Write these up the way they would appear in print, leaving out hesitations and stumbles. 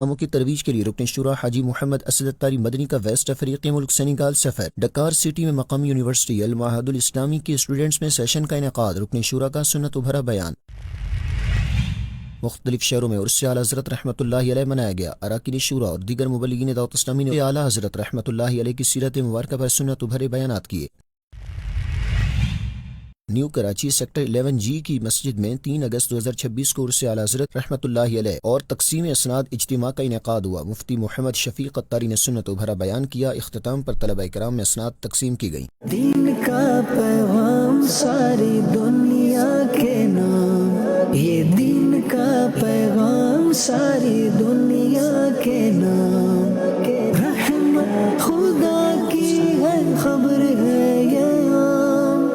کاموں کی ترویج کے لیے رکن شورا حاجی محمد اسد اتاری مدنی کا ویسٹ افریقی ملک سینیگال سفر۔ ڈکار سٹی میں مقامی یونیورسٹی المعہد الاسلامی کے اسٹوڈنٹس میں سیشن کا انعقاد، رکن شورا کا سنت و بھرا بیان۔ مختلف شہروں میں عرس اعلیٰ حضرت رحمۃ اللہ علیہ منایا گیا۔ اراکین شورا اور دیگر مبلغین دعوت اسلامی نے اعلیٰ حضرت رحمۃ اللہ علیہ کی سیرت مبارکہ پر سنت و بھرے بیانات کیے۔ نیو کراچی سیکٹر 11G کی مسجد میں 3 اگست 2026 کو عرس اعلیٰ حضرت رحمۃ اللہ علیہ اور تقسیم اسناد اجتماع کا انعقاد ہوا۔ مفتی محمد شفیق اتاری نے سنت و بھرا بیان کیا۔ اختتام پر طلبہ کرام میں اسناد تقسیم کی گئیں۔ دین کا پیغام ساری دنیا کے نام، یہ دین کا پیغام ساری دنیا کے نام، رحمت خدا کی ہے خبر ہے یہ عام،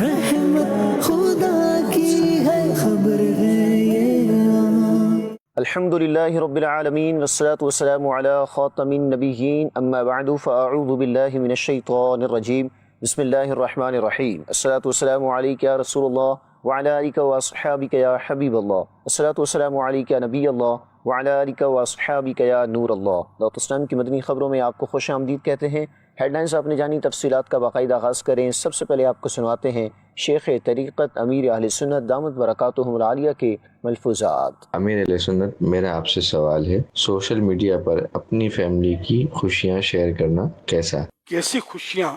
رحمت خدا کی ہے خبر ہے یہ عام۔ الحمدللہ رب العالمین والصلاة والسلام علی خاتم النبیین، اما بعد فاعوذ باللہ من الشیطان الرجیم، بسم اللہ الرحمن الرحیم۔ الصلاة والسلام علیک یا رسول اللہ وعلی آلک واصحابک یا حبیب اللہ، الصلاة والسلام علیک یا نبی اللہ وعلی آلک واصحابک یا نور اللہ۔ دعوت اسلام کی مدنی خبروں میں آپ کو خوش آمدید کہتے ہیں۔ ہیڈ لائنز آپ نے جانی، تفصیلات کا باقاعدہ آغاز کریں۔ سب سے پہلے آپ کو سنواتے ہیں شیخ طریقت امیر اہل سنت دامت برکاتہم العالیہ کے ملفوظات۔ امیر اہل سنت، میرا آپ سے سوال ہے، سوشل میڈیا پر اپنی فیملی کی خوشیاں شیئر کرنا کیسی خوشیاں؟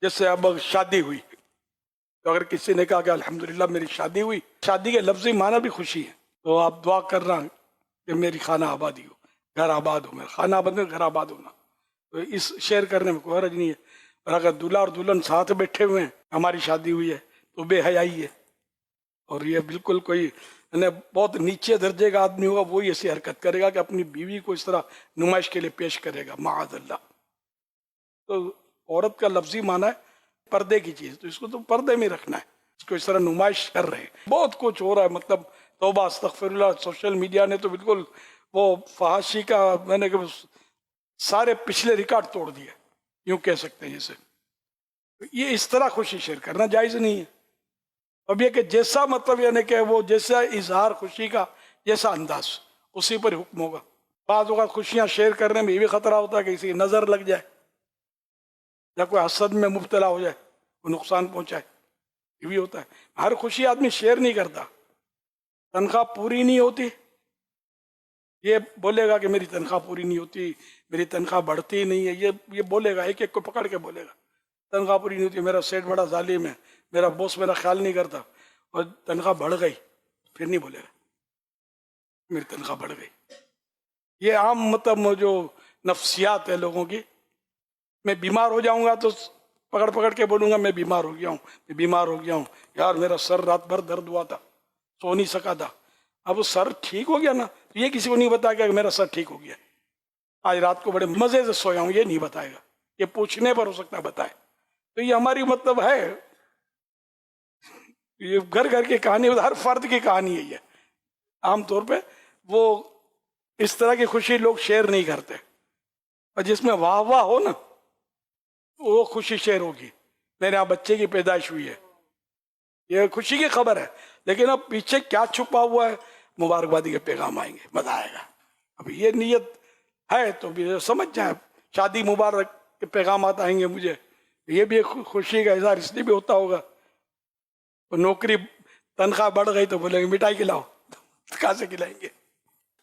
جیسے اب شادی ہوئی تو اگر کسی نے کہا کہ الحمدللہ میری شادی ہوئی، شادی کے لفظی معنی بھی خوشی ہے، تو آپ دعا کرنا کہ میری خانہ آبادی ہو، گھر آباد ہو، میرا خانہ آباد میں گھر آباد ہونا، تو اس شیئر کرنے میں کوئی حرج نہیں ہے۔ اور اگر دلہا اور دلہن ساتھ بیٹھے ہوئے ہیں، ہماری شادی ہوئی ہے، تو بے حیائی ہے، اور یہ بالکل کوئی بہت نیچے درجے کا آدمی ہوگا وہی ایسی حرکت کرے گا کہ اپنی بیوی کو اس طرح نمائش کے لیے پیش کرے گا، معاذ اللہ۔ تو عورت کا لفظی معنی ہے پردے کی چیز، تو اس کو تو پردے میں رکھنا ہے، اس کو اس طرح نمائش کر رہے ہیں۔ بہت کچھ ہو رہا ہے، مطلب توبہ استغفر اللہ، سوشل میڈیا نے تو بالکل وہ فحاشی کا میں نے کہ سارے پچھلے ریکارڈ توڑ دیے، یوں کہہ سکتے ہیں جیسے۔ یہ اس طرح خوشی شیئر کرنا جائز نہیں ہے۔ اب یہ کہ جیسا مطلب یعنی کہ وہ جیسا اظہار خوشی کا جیسا انداز، اسی پر حکم ہوگا۔ بعض اوقات خوشیاں شیئر کرنے میں یہ بھی خطرہ ہوتا ہے کہ کسی کی نظر لگ جائے یا کوئی حسد میں مبتلا ہو جائے، کوئی نقصان پہنچائے، یہ بھی ہوتا ہے۔ ہر خوشی آدمی شیئر نہیں کرتا۔ تنخواہ پوری نہیں ہوتی، یہ بولے گا کہ میری تنخواہ پوری نہیں ہوتی، میری تنخواہ بڑھتی نہیں ہے، یہ بولے گا، ایک ایک کو پکڑ کے بولے گا تنخواہ پوری نہیں ہوتی، میرا سیٹ بڑا ظالم ہے، میرا بوس میرا خیال نہیں کرتا، اور تنخواہ بڑھ گئی پھر نہیں بولے گا میری تنخواہ بڑھ گئی۔ یہ عام مطلب جو نفسیات ہے لوگوں کی، میں بیمار ہو جاؤں گا تو پکڑ پکڑ کے بولوں گا میں بیمار ہو گیا ہوں، میں بیمار ہو گیا ہوں، یار میرا سر رات بھر درد ہوا تھا، سو نہیں سکا تھا، اب وہ سر ٹھیک ہو گیا نا، تو یہ کسی کو نہیں بتایا کہ میرا سر ٹھیک ہو گیا، آج رات کو بڑے مزے سے سویا ہوں، یہ نہیں بتائے گا، یہ پوچھنے پر ہو سکتا ہے بتائے۔ تو یہ ہماری مطلب ہے، یہ گھر گھر کی کہانی، ہر فرد کی کہانی ہے یہ۔ عام طور پہ وہ اس طرح کی خوشی لوگ شیئر نہیں کرتے، اور جس میں واہ واہ ہو نا وہ خوشی شیئر ہوگی۔ میرے یہاں بچے کی پیدائش ہوئی ہے، یہ خوشی کی خبر ہے، لیکن اب پیچھے کیا چھپا ہوا ہے، مبارکبادی کے پیغام آئیں گے، مزہ آئے گا۔ اب یہ نیت ہے تو بھی سمجھ جائیں، شادی مبارک کے پیغامات آئیں گے مجھے، یہ بھی ایک خوشی کا اظہار اس لیے بھی ہوتا ہوگا۔ نوکری تنخواہ بڑھ گئی تو بولیں گے مٹائی کھلاؤ، کہاں سے کھلائیں گے؟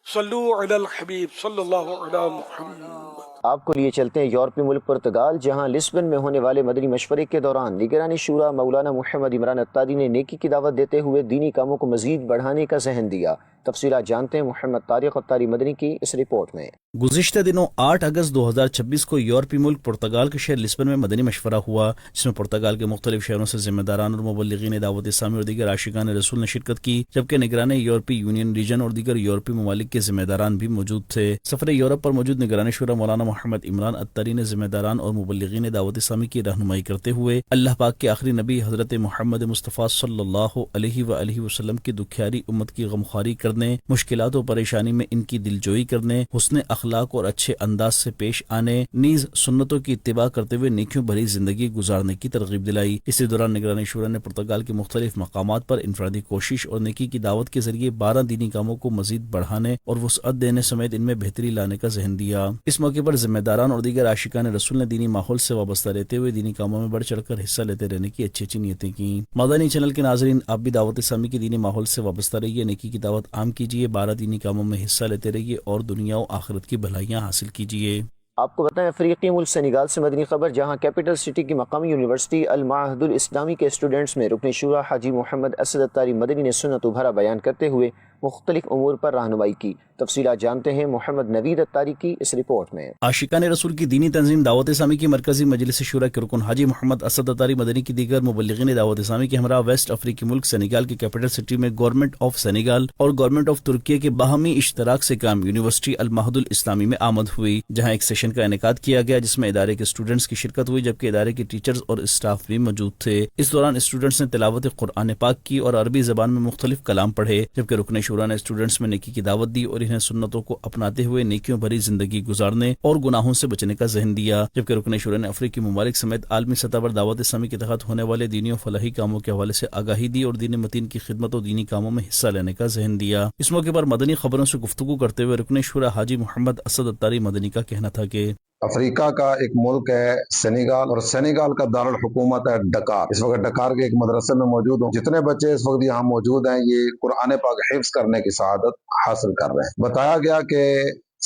صلو علی الحبیب صلی اللہ علی محمد۔ آپ کو لیے چلتے ہیں یورپی ملک پرتگال، جہاں لسبن میں ہونے والے مدنی مشورے کے دوران نگران شورا مولانا محمد عمران اتاری نے نیکی کی دعوت دیتے ہوئے دینی کاموں کو مزید بڑھانے کا ذہن دیا۔ تفصیلات جانتے ہیں محمد طارق اتاری مدنی کی اس رپورٹ میں۔ گزشتہ دنوں 8 اگست 2026 کو یورپی ملک پرتگال کے شہر لسبن میں مدنی مشورہ ہوا، جس میں پرتگال کے مختلف شہروں سے ذمہ داران اور مبلغین دعوت اسلامی اور دیگر عاشقان رسول نے شرکت کی، جبکہ نگران یورپی یونین ریجن اور دیگر یورپی ممالک کے ذمہ داران بھی موجود تھے۔ سفر یورپ پر موجود نگران شورا مولانا محمد عمران اتاری نے ذمہ داران اور مبلغین دعوت اسلامی کی رہنمائی کرتے ہوئے اللہ پاک کے آخری نبی حضرت محمد مصطفیٰ صلی اللہ علیہ وآلہ وسلم کی دکھیاری امت کی غمخواری کرنے کرنے، مشکلات و پریشانی میں ان کی دلجوئی کرنے، حسن اخلاق اور اچھے انداز سے پیش آنے، نیز سنتوں کی اتباع کرتے ہوئے نیکیوں بھری زندگی گزارنے کی ترغیب دلائی۔ اسی دوران نگرانی شورا نے پرتگال کے مختلف مقامات پر انفرادی کوشش اور نیکی کی دعوت کے ذریعے 12 دینی کاموں کو مزید بڑھانے اور وسعت دینے سمیت ان میں بہتری لانے کا ذہن دیا۔ اس موقع پر ذمہ داران اور دیگر عاشقان رسول نے دینی ماحول سے وابستہ رہتے ہوئے دینی کاموں میں بڑھ چڑھ کر حصہ لیتے رہنے کی اچھی نیتیں کی۔ مدنی چینل کے ناظرین، آپ بھی دعوت اسلامی کے دینی ماحول سے وابستہ رہیے، نیکی کی دعوت عام کیجیے، 12 دینی کاموں میں حصہ لیتے رہیے اور دنیا و آخرت کی بھلائیاں حاصل کیجیے۔ آپ کو بتائیں افریقی ملک سینیگال سے مدنی خبر، جہاں کیپٹل سٹی کی مقامی یونیورسٹی المعہد الاسلامی کے اسٹوڈنٹس میں رکن شورا حاجی محمد اسد اتاری مدنی نے سنت و بھرا بیان کرتے ہوئے مختلف امور پر رہنمائی کی۔ تفصیلات جانتے ہیں محمد نوید اتاری کی اس رپورٹ میں۔ عاشقان رسول کی دینی تنظیم دعوت اسلامی کی مرکزی مجلس شورا کے رکن حاجی محمد اسد اتاری مدنی کی دیگر مبلغین دعوت اسلامی کے ہمراہ ویسٹ افریقی ملک سینیگال کے کیپٹل سٹی میں گورنمنٹ آف سینیگال اور گورنمنٹ آف ترکیہ کے باہمی اشتراک سے قائم یونیورسٹی المعہد الاسلامی میں آمد ہوئی، جہاں ایک سیشن کا انعقاد کیا گیا جس میں ادارے کے اسٹوڈنٹس کی شرکت ہوئی، جبکہ ادارے کے ٹیچرز اور اسٹاف بھی موجود تھے۔ اس دوران اسٹوڈنٹس نے تلاوت قرآن پاک کی اور عربی زبان میں مختلف کلام پڑھے، جبکہ رکن شورا نے اسٹوڈنٹس میں نیکی کی دعوت دی اور انہیں سنتوں کو اپناتے ہوئے نیکیوں بھری زندگی گزارنے اور گناہوں سے بچنے کا ذہن دیا، جبکہ رکن شورا نے افریقی ممالک سمیت عالمی سطح پر دعوت اسلامی کے تحت ہونے والے دینی و فلاحی کاموں کے حوالے سے آگاہی دی اور دین متین کی خدمت اور دینی کاموں میں حصہ لینے کا ذہن دیا۔ اس موقع پر مدنی خبروں سے گفتگو کرتے ہوئے رکن شورا حاجی محمد اسد اتاری مدنی کا کہنا تھا کہ افریقہ کا ایک ملک ہے سینیگال، اور سینیگال کا دارالحکومت ہے ڈکار۔ اس وقت ڈکار کے ایک مدرسے میں موجود ہوں۔ جتنے بچے اس وقت یہاں موجود ہیں یہ قرآن پاک حفظ کرنے کی سعادت حاصل کر رہے ہیں۔ بتایا گیا کہ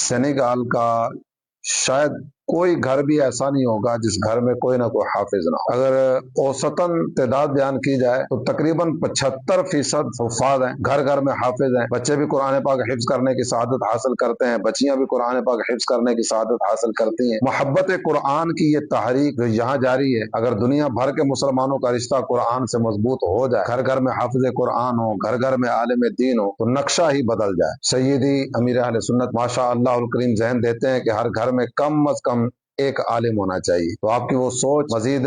سینیگال کا شاید کوئی گھر بھی ایسا نہیں ہوگا جس گھر میں کوئی نہ کوئی حافظ نہ ہو۔ اگر اوسطاً تعداد بیان کی جائے تو تقریباً 75% حفاظ ہیں، گھر گھر میں حافظ ہیں، بچے بھی قرآن پاک حفظ کرنے کی سعادت حاصل کرتے ہیں، بچیاں بھی قرآن پاک حفظ کرنے کی سعادت حاصل کرتی ہیں۔ محبت قرآن کی یہ تحریک جو یہاں جاری ہے، اگر دنیا بھر کے مسلمانوں کا رشتہ قرآن سے مضبوط ہو جائے، گھر گھر میں حافظ قرآن ہو، گھر گھر میں عالم دین ہو، تو نقشہ ہی بدل جائے۔ سیدی امیر اہل سنت ماشاء اللہ الکریم ذہن دیتے ہیں کہ ہر گھر میں کم از کم ایک عالم ہونا چاہیے۔ تو آپ کی وہ سوچ مزید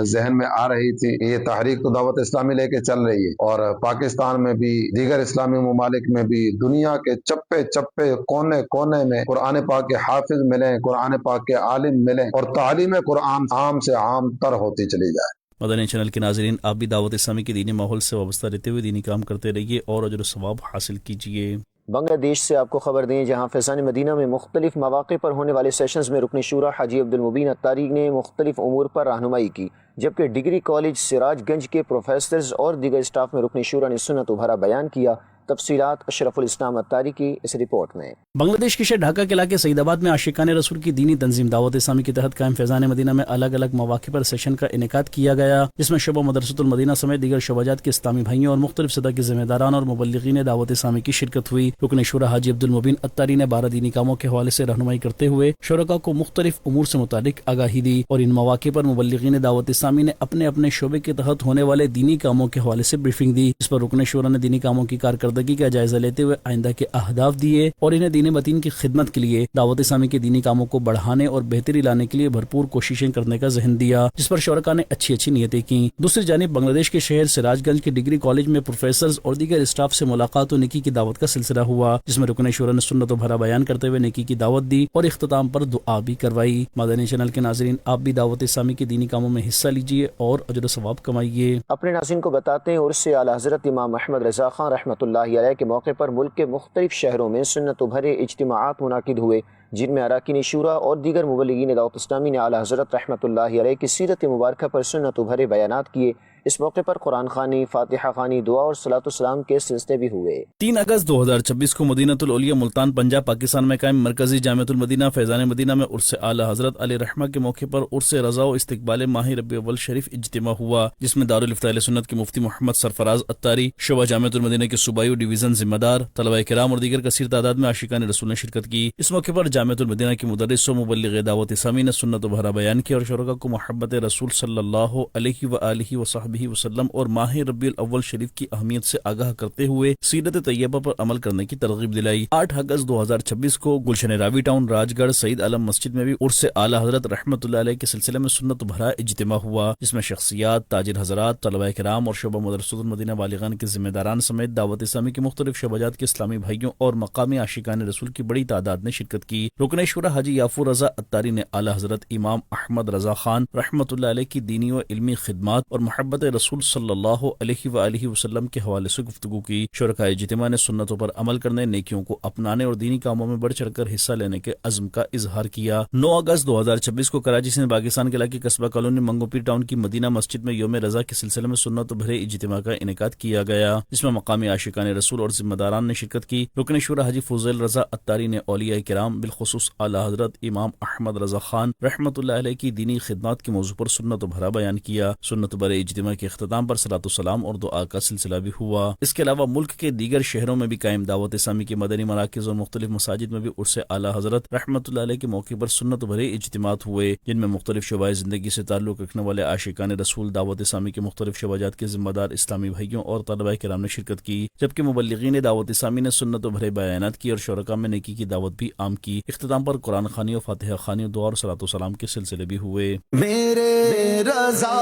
ذہن میں آ رہی تھی کہ یہ تحریک تو دعوت اسلامی لے کے چل رہی ہے، اور پاکستان میں بھی، دیگر اسلامی ممالک میں بھی، دنیا کے چپے چپے کونے کونے میں قرآن پاک کے حافظ ملیں، قرآن پاک کے عالم ملیں، اور تعلیم قرآن عام سے عام تر ہوتی چلی جائے۔ مدنی چینل کے ناظرین، آپ بھی دعوت اسلامی کے دینی ماحول سے وابستہ رہتے ہوئے دینی کام کرتے رہیے اور اجر و ثواب حاصل کیجیے۔ بنگلہ دیش سے آپ کو خبر دیں، جہاں فیضان مدینہ میں مختلف مواقع پر ہونے والے سیشنز میں رکن شورا حاجی عبدالمبین اتاری نے مختلف امور پر رہنمائی کی، جبکہ ڈگری کالج سراج گنج کے پروفیسرز اور دیگر اسٹاف میں رکن شورا نے سنت و بھرا بیان کیا۔ تفصیلات اشرف الاسلام اتاری کی اس رپورٹ میں۔ بنگلہ دیش کے شہر ڈھاکہ کے علاقے سعید آباد میں عاشقان رسول کی دینی تنظیم دعوت اسلامی کے تحت قائم فیضان مدینہ میں الگ الگ مواقع پر سیشن کا انعقاد کیا گیا، جس میں شعبہ مدرسۃ المدینہ سمیت دیگر شعبہ جات کے اسلامی بھائیوں اور مختلف سطح کے ذمہ داران اور مبلغین دعوت اسلامی کی شرکت ہوئی۔ رکن شورا حاجی عبدالمبین اتاری نے 12 دینی کاموں کے حوالے سے رہنمائی کرتے ہوئے شرکاء کو مختلف امور سے متعلق آگاہی دی، اور ان مواقع پر مبلغین دعوت اسلامی نے اپنے اپنے شعبے کے تحت ہونے والے دینی کاموں کے حوالے سے بریفنگ دی، جس پر رکن شورا نے دینی کاموں کی کارکردگی کا جائزہ لیتے ہوئے آئندہ کے اہداف دیے اور انہیں دین متین کی خدمت کے لیے دعوت اسلامی کے دینی کاموں کو بڑھانے اور بہتری لانے کے لیے بھرپور کوششیں کرنے کا ذہن دیا، جس پر شرکاء نے اچھی نیتیں کی۔ دوسری جانب بنگلہ دیش کے شہر سراج گنج کے ڈگری کالج میں پروفیسرز اور دیگر اسٹاف سے ملاقات و نیکی کی دعوت کا سلسلہ ہوا، جس میں رکن شورا نے سنت و بھرا بیان کرتے ہوئے نیکی کی دعوت دی اور اختتام پر دعا بھی کروائی۔ مدنی چینل کے ناظرین، آپ بھی دعوت اسلامی کے دینی کاموں میں حصہ لیجیے اور اجر و ثواب کمائیے۔ اپنے ناظرین کو بتاتے ہیں عرس اعلی حضرت امام احمد رضا خان رحمۃ اللہ علیہ کے موقع پر ملک کے مختلف شہروں میں سنت و بھرے اجتماعات منعقد ہوئے، جن میں اراکین شورا اور دیگر مبلغین دعوت اسلامی نے اعلی حضرت رحمۃ اللہ علیہ کی سیرت مبارکہ پر سنت و بھرے بیانات کیے۔ اس موقع پر قرآن خوانی، فاتحہ خوانی، دعا اور صلاۃ السلام کے سلسلے بھی ہوئے۔ 3 اگست 2026 کو مدینۃ العلیہ ملتان پنجاب پاکستان میں قائم مرکزی جامعۃ المدینہ فیضان مدینہ میں عرس اعلی حضرت علی رحمہ کے موقع پر عرس رضا و استقبال ماہ ربیع الاول شریف اجتماع ہوا، جس میں دارالفتاء اہل سنت کے مفتی محمد سرفراز اتاری، شعبہ جامعۃ المدینہ کے صوبائی ڈویژن ذمہ دار، طلبہ کرام اور دیگر کثیر تعداد میں عاشقان رسول نے شرکت کی۔ اس موقع پر جامعۃ المدینہ کے مدرس و مبلغ دعوت اسلامی نے سنت و بھرا بیان کیا اور شرکاء کو محبت رسول صلی اللہ علیہ وآلہ وصحبہ علیہ وسلم اور ماہ ربیع الاول شریف کی اہمیت سے آگاہ کرتے ہوئے سیرت طیبہ پر عمل کرنے کی ترغیب دلائی۔ 8 اگست 2026 کو گلشن راوی ٹاؤن راج گڑھ سعید عالم مسجد میں بھی عرس اعلیٰ حضرت رحمۃ اللہ علیہ کے سلسلے میں سنت بھرا اجتماع ہوا، جس میں شخصیات، تاجر حضرات، طلباء کرام اور شعبہ مدرسۃ المدینہ بالغان کے ذمہ داران سمیت دعوت اسلامی کے مختلف شعبات کے اسلامی بھائیوں اور مقامی عاشقان رسول کی بڑی تعداد نے شرکت کی۔ رکن شورا حاجی یافور رضا اتاری نے اعلیٰ حضرت امام احمد رضا خان رحمۃ اللہ علیہ کی دینی و علمی خدمات اور محبت رسول صلی اللہ علیہ وآلہ وسلم کے حوالے سے گفتگو کی۔ شرکاء اجتماع نے سنتوں پر عمل کرنے، نیکیوں کو اپنانے اور دینی کاموں میں بڑھ چڑھ کر حصہ لینے کے عزم کا اظہار کیا۔ 9 اگست 2026 کو کراچی سے پاکستان کے علاقے قصبہ کالونی منگو پیر ٹاؤن کی مدینہ مسجد میں یوم رضا کے سلسلے میں سنت بھرے اجتماع کا انعقاد کیا گیا، جس میں مقامی عاشقان رسول اور ذمہ داران نے شرکت کی۔ رکن شورا حاجی فضیل رضا اتاری نے اولیاء کرام بالخصوص اعلیٰ حضرت امام احمد رضا خان رحمۃ اللہ علیہ کی دینی خدمات کے موضوع پر سنت بھرا بیان کیا۔ سنت بھرے اجتماع کے اختتام پر صلاۃ السلام اور دعا کا سلسلہ بھی ہوا۔ اس کے علاوہ ملک کے دیگر شہروں میں بھی قائم دعوت اسلامی کے مدنی مراکز اور مختلف مساجد میں بھی عرس اعلیٰ حضرت رحمۃ اللہ علیہ کے موقع پر سنت بھرے اجتماعات ہوئے، جن میں مختلف شعبۂ زندگی سے تعلق رکھنے والے عاشقان رسول، دعوت اسلامی کے مختلف شعبات کے ذمہ دار اسلامی بھائیوں اور طلباء کرام نے شرکت کی، جبکہ مبلغین دعوت اسلامی نے سنت بھرے بیانات کی اور شرکاء میں نیکی کی دعوت بھی عام کی۔ اختتام پر قرآن خوانی و فاتحہ خوانی و دعا اور صلاۃ و سلام کے سلسلے بھی ہوئے۔ میرے رضا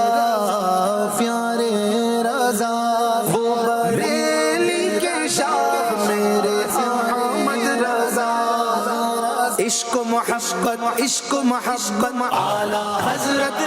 پیارے رضا وہ بریلی کے شاہ میرے احمد رضا، عشق و محبت اعلیٰ حضرت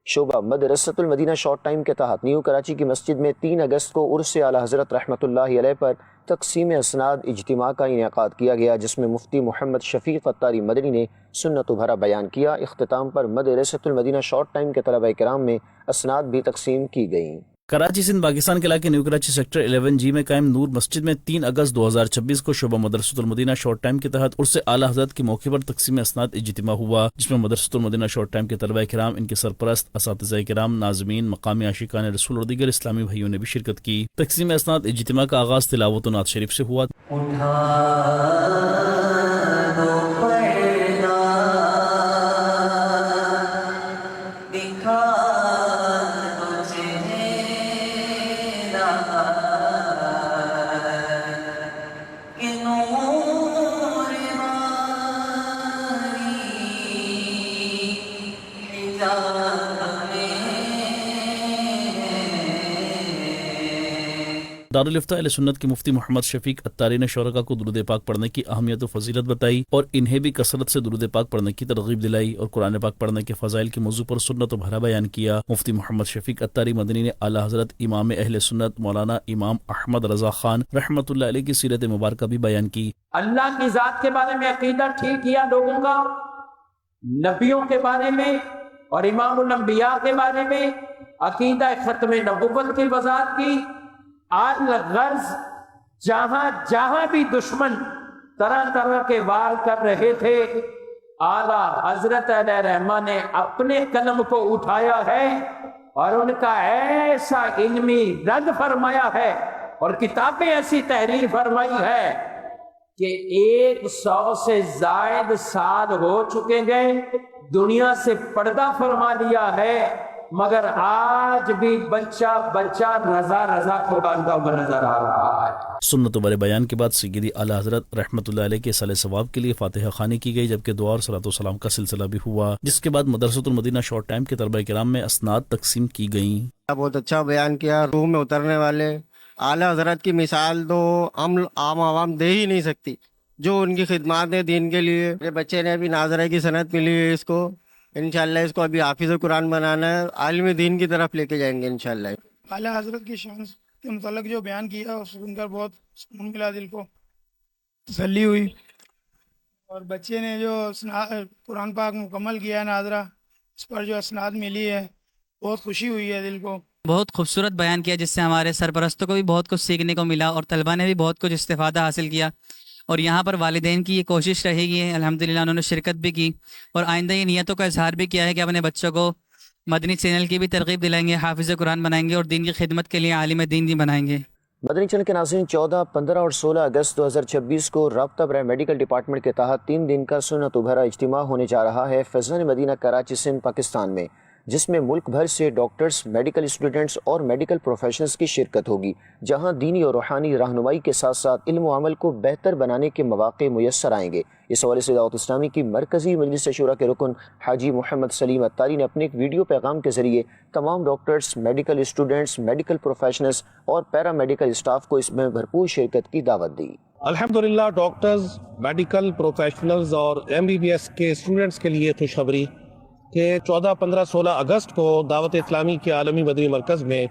شعبہ مدرسۃ المدینہ شارٹ ٹائم کے تحت نیو کراچی کی مسجد میں 3 اگست کو عرس اعلیٰ حضرت رحمۃ اللہ علیہ پر تقسیم اسناد اجتماع کا انعقاد کیا گیا، جس میں مفتی محمد شفیق اتاری مدنی نے سنت بھرا بیان کیا۔ اختتام پر مدرسۃ المدینہ شارٹ ٹائم کے طلباء کرام میں اسناد بھی تقسیم کی گئیں۔ کراچی سندھ پاکستان کے علاقے نیو کراچی سیکٹر 11G میں قائم نور مسجد میں 3 اگست 2026 کو شعبہ مدرسۃ المدینہ شارٹ ٹائم کے تحت عرس اعلیٰ حضرت کے موقع پر تقسیم اسناد اجتماع ہوا، جس میں مدرسۃ المدینہ شارٹ ٹائم کے طلباء کرام، ان کے سرپرست، اساتذہ کرام، ناظمین، مقامی عاشقان رسول اور دیگر اسلامی بھائیوں نے بھی شرکت کی۔ تقسیم اسناد اجتماع کا آغاز تلاوت و نعت شریف سے ہوا۔ دارالفتاح اہل سنت کے مفتی محمد شفیق اتاری نے شرکاء کو درود پاک پڑھنے کی اہمیت و فضیلت بتائی اور انہیں بھی کثرت سے درود پاک پڑھنے کی ترغیب دلائی اور قرآن پاک پڑھنے کے فضائل کے موضوع پر سنت و بھرا بیان کیا۔ مفتی محمد شفیق اتاری مدنی نے اعلیٰ حضرت امام اہل سنت مولانا امام احمد رضا خان رحمۃ اللہ علیہ کی سیرت مبارکہ بھی بیان کی۔ اللہ کی ذات کے بارے میں عقیدہ ٹھیک کیا لوگوں کا، نبیوں کے بارے میں اور امام الانبیاء کے بارے میں عقیدہ ختم نبوت کی وضاحت کی۔ الغرض جہاں جہاں بھی دشمن طرح طرح کے وار کر رہے تھے، اعلیٰ حضرت علیہ رحمہ نے اپنے قلم کو اٹھایا ہے اور ان کا ایسا علمی رد فرمایا ہے اور کتابیں ایسی تحریر فرمائی ہے کہ 100 سے زائد سال ہو چکے گئے، دنیا سے پردہ فرما لیا ہے، مگر آج بھی بچہ رضا کو بانتا ہوا نظر آ رہا ہے۔ سنت و بھرے بیان کے بعد سیدی اعلیٰ حضرت رحمۃ اللہ علیہ کے صالح ثواب کے لیے فاتحہ خوانی کی گئی، جبکہ دعا اور صلاۃ و سلام کا سلسلہ بھی ہوا، جس کے بعد مدرسۃ المدینہ شارٹ ٹائم کے طلباء کرام میں اسناد تقسیم کی گئیں۔ بہت اچھا بیان کیا، روح میں اترنے والے اعلیٰ حضرت کی مثال تو ہم عام عوام دے ہی نہیں سکتی، جو ان کی خدمات ہیں دین کے لیے۔ میرے بچے نے ابھی ناظرہ کی سند ملی ہے، اس کو انشاءاللہ اس کو ابھی حافظ قرآن بنانا ہے، عالم دین کی طرف لے کے جائیں گے انشاءاللہ۔ اعلیٰ حضرت کی شان کے متعلق جو بیان کیا اس سن کر بہت سکون ملا، دل کو تسلی ہوئی، اور بچے نے جو قرآن پاک مکمل کیا ہے ناظرہ، اس پر جو اسناد ملی ہے بہت خوشی ہوئی ہے دل کو۔ بہت خوبصورت بیان کیا، جس سے ہمارے سرپرستوں کو بھی بہت کچھ سیکھنے کو ملا اور طلباء نے بھی بہت کچھ استفادہ حاصل کیا، اور یہاں پر والدین کی یہ کوشش رہے گی، الحمدللہ انہوں نے شرکت بھی کی اور آئندہ یہ نیتوں کا اظہار بھی کیا ہے کہ اپنے بچوں کو مدنی چینل کی بھی ترغیب دلائیں گے، حافظ قرآن بنائیں گے اور دین کی خدمت کے لیے عالم دین بھی بنائیں گے۔ مدنی چینل کے ناظرین، 14، 15 اور 16 اگست 2026 کو رابطہ برائے میڈیکل ڈپارٹمنٹ کے تحت 3 دن کا سنت و بھرا اجتماع ہونے جا رہا ہے فیضان مدینہ کراچی سندھ پاکستان میں، جس میں ملک بھر سے ڈاکٹرز، میڈیکل اسٹوڈنٹس اور میڈیکل پروفیشنلز کی شرکت ہوگی، جہاں دینی اور روحانی رہنمائی کے ساتھ ساتھ علم و عمل کو بہتر بنانے کے مواقع میسر آئیں گے۔ اس حوالے سے دعوت اسلامی کی مرکزی مجلس شورا کے رکن حاجی محمد سلیم اتاری نے اپنے ایک ویڈیو پیغام کے ذریعے تمام doctors, medical students, medical professionals اور پیرا میڈیکل اسٹاف کو اس میں بھرپور شرکت کی دعوت دی۔ الحمدللہ ڈاکٹرز، میڈیکل پروفیشنلز اور MBBS کے اسٹوڈنٹس کے لیے خوشخبری کہ 14، 15، 16 اگست کو دعوت اسلامی کے عالمی مدنی مرکز میں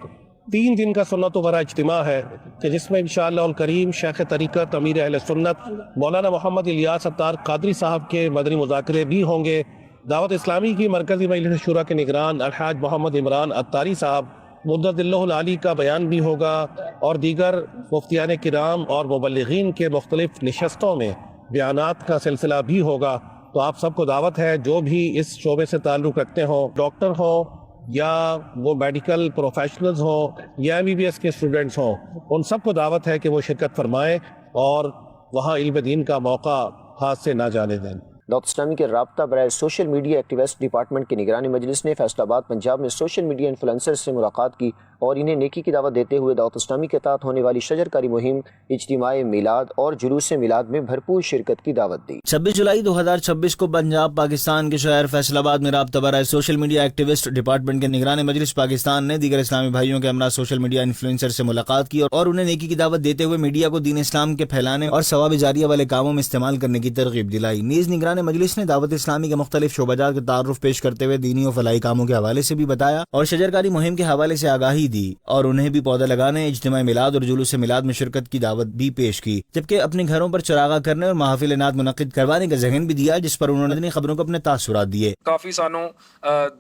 3 دن کا سنت و برا اجتماع ہے کہ جس میں انشاءاللہ الکریم شیخ طریقت امیر اہل سنت مولانا محمد الیاس اتار قادری صاحب کے مدنی مذاکرے بھی ہوں گے۔ دعوت اسلامی کی مرکزی مجلس شورا کے نگران الحاج محمد عمران اتاری صاحب مدد اللہ العالی کا بیان بھی ہوگا اور دیگر مفتیان کرام اور مبلغین کے مختلف نشستوں میں بیانات کا سلسلہ بھی ہوگا۔ تو آپ سب کو دعوت ہے، جو بھی اس شعبے سے تعلق رکھتے ہوں، ڈاکٹر ہوں یا وہ میڈیکل پروفیشنلز ہوں یا MBBS کے اسٹوڈنٹس ہوں، ان سب کو دعوت ہے کہ وہ شرکت فرمائیں اور وہاں علم دین کا موقع ہاتھ سے نہ جانے دیں۔ دعوت اسلامی کے رابطہ برائے سوشل میڈیا ایکٹیوسٹ ڈپارٹمنٹ کی نگرانی مجلس نے فیصل آباد پنجاب میں سوشل میڈیا انفلوئنسر سے ملاقات کی اور انہیں نیکی کی دعوت دیتے ہوئے دعوت اسلامی کے تحت ہونے والی شجر کاری مہم، اجتماع میلاد اور جلوس میلاد میں بھرپور شرکت کی دعوت دی۔ 26 جولائی 2026 کو پنجاب پاکستان کے شہر فیصل آباد میں رابطہ برائے سوشل میڈیا ایکٹیوسٹ ڈپارٹمنٹ کے نگران مجلس پاکستان نے دیگر اسلامی بھائیوں کے ہمراہ سوشل میڈیا انفلوئنسر سے ملاقات کی اور انہیں نیکی کی دعوت دیتے ہوئے میڈیا کو دین اسلام کے پھیلانے اور ثواب جاریہ والے کاموں میں استعمال کرنے کی ترغیب دلائی۔ نیز نگران مجلس نے دعوت اسلامی کے مختلف شعبہ جات کا تعارف پیش کرتے ہوئے دینی و فلاحی کاموں کے حوالے سے بھی بتایا اور شجرکاری مہم کے حوالے سے آگاہی دی اور انہیں بھی پودا لگانے، اجتماع میلاد اور جلوس میلاد میں شرکت کی دعوت بھی پیش کی، جبکہ اپنے گھروں پر چراغاں کرنے اور محافل نعت منعقد کروانے کا ذہن بھی دیا، جس پر انہوں نے خبروں کو اپنے تاثرات دیے۔ کافی سانو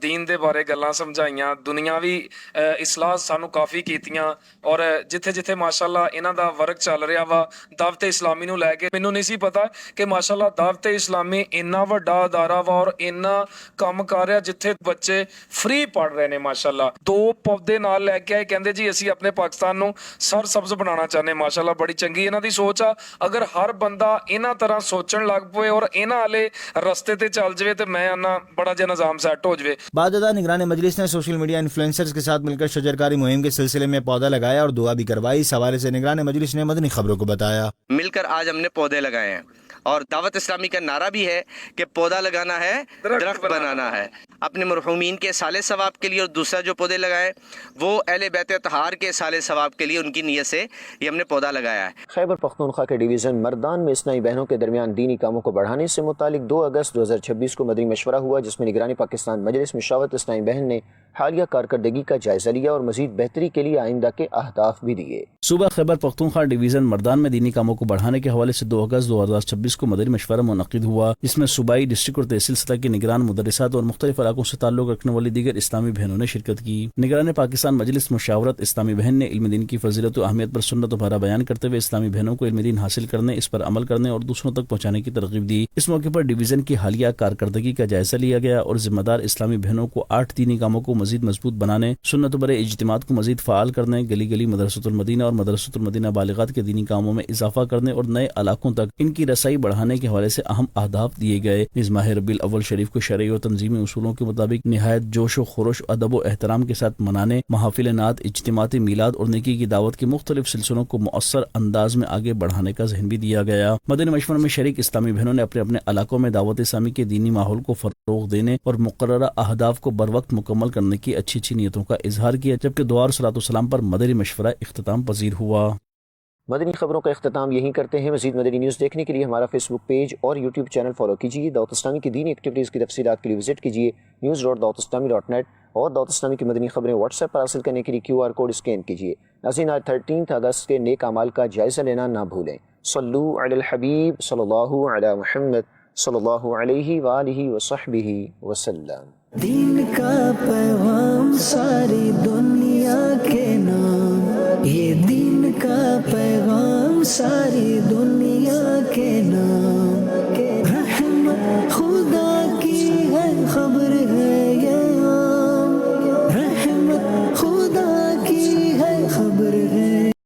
دین دے بارے گلاں سمجھائیاں، دنیاوی اصلاح سانو کافی کیتیاں اور جتھے جتھے ماشاءاللہ انہاں دا ورک چل رہا وا دعوت اسلامی نو لے کے، مینوں نہیں سی پتا کہ ماشاءاللہ دعوت اسلامی اتنا وڈا ادارہ وا اور اتنا کام کر رہا جتھے بچے فری پڑھ رہے نے۔ ماشاءاللہ 2 پودے نال لے کے آئے، کہندے جی اسی اپنے پاکستان نو سر سبز بنانا چاہنے۔ ماشاءاللہ بڑی چنگی انہاں دی سوچ آ، اگر ہر بندہ انہاں طرح سوچن لگ پوے اور انہاں والے رستے تے چل جوے تے میں آنا بڑا جے نظام سیٹ ہو جوے۔ بعد ازاں نگران مجلس نے سوشل میڈیا انفلوئنسرز کے ساتھ مل کر شجرکاری مہم کے سلسلے میں پودا لگایا اور دعا بھی کروائی۔ اس حوالے سے نگران مجلس نے مدنی خبروں کو بتایا، مل کر آج ہم نے پودے لگائے ہیں اور دعوت اسلامی کا نعرہ بھی ہے کہ پودا لگانا ہے، درخت بنانا ہے، اپنے مرحومین کے صالح ثواب کے لیے، اور دوسرا جو پودے لگائے وہ اہل بیت اطہار کے صالح ثواب کے لیے، ان کی نیت سے یہ ہم نے پودا لگایا ہے۔ خیبر پختونخوا کے ڈویژن مردان میں اسلامی بہنوں کے درمیان دینی کاموں کو بڑھانے سے متعلق 2 اگست 2026 کو مدنی مشورہ ہوا، جس میں نگرانی پاکستان مجلس مشاورت اسلامی بہن نے حالیہ کارکردگی کا جائزہ لیا اور مزید بہتری کے لیے آئندہ کے اہداف بھی دیے۔ صوبہ خیبر پختونخوا ڈویژن مردان میں دینی کاموں کو بڑھانے کے حوالے سے 2 اگست 2026 کو مدنی مشورہ منعقد ہوا، جس میں صوبائی، ڈسٹرکٹ اور تحصیل سطح کے نگران، مدرسات اور مختلف علاقوں سے تعلق رکھنے والی دیگر اسلامی بہنوں نے شرکت کی۔ نگران پاکستان مجلس مشاورت اسلامی بہن نے علم دین کی فضیلت و اہمیت پر سنت و بھرا بیان کرتے ہوئے اسلامی بہنوں کو علم دین حاصل کرنے، اس پر عمل کرنے اور دوسروں تک پہنچانے کی ترغیب دی۔ اس موقع پر ڈویژن کی حالیہ کارکردگی کا جائزہ لیا گیا اور ذمہ دار اسلامی بہنوں کو 8 دینی کاموں کو مزید مضبوط بنانے، سنت و برے اجتماعات کو مزید فعال کرنے، گلی گلی مدرسۃ المدینہ اور مدرسۃ المدینہ بالغات کے دینی کاموں میں اضافہ کرنے اور نئے علاقوں تک ان کی رسائی بڑھانے کے حوالے سے اہم اہداف دیے گئے۔ اس ماہ ربیع الاول شریف کو شرعی و تنظیمی اصولوں کے مطابق نہایت جوش و خروش، ادب و احترام کے ساتھ منانے، محافل نعت، اجتماعات میلاد اور نیکی کی دعوت کے مختلف سلسلوں کو مؤثر انداز میں آگے بڑھانے کا ذہن بھی دیا گیا۔ مدنی مشورہ میں شریک اسلامی بہنوں نے اپنے اپنے علاقوں میں دعوت اسلامی کے دینی ماحول کو فروغ دینے اور مقررہ اہداف کو بروقت مکمل کرنے کی اچھی نیتوں کا اظہار کیا، جبکہ دعا اور صلاۃ والسلام پر مدنی مشورہ اختتام پذیر ہوا۔ مدنی خبروں کا اختتام یہیں کرتے ہیں۔ مزید مدنی نیوز دیکھنے کے لیے ہمارا فیس بک پیج اور یوٹیوب چینل فالو کیجیے۔ دعوت اسلامی کی دینی ایکٹیویٹیز کی تفصیلات کے لیے وزٹ کیجیے news.dawatIslami.net اور دعوت اسلامی کی مدنی خبریں واٹس ایپ پر حاصل کرنے کے لیے QR کوڈ اسکین کیجیے۔ ناظرین، آج 13 اگست کے نیک اعمال کا جائزہ لینا نہ بھولیں۔ صلو علی الحبیب صلی اللہ علی محمد صلی اللہ علیہ وآلہ وصحبہ وسلم۔ دین کا پیغام ساری دنیا کے نام، یہ دین کا پیغام ساری دنیا کے نام۔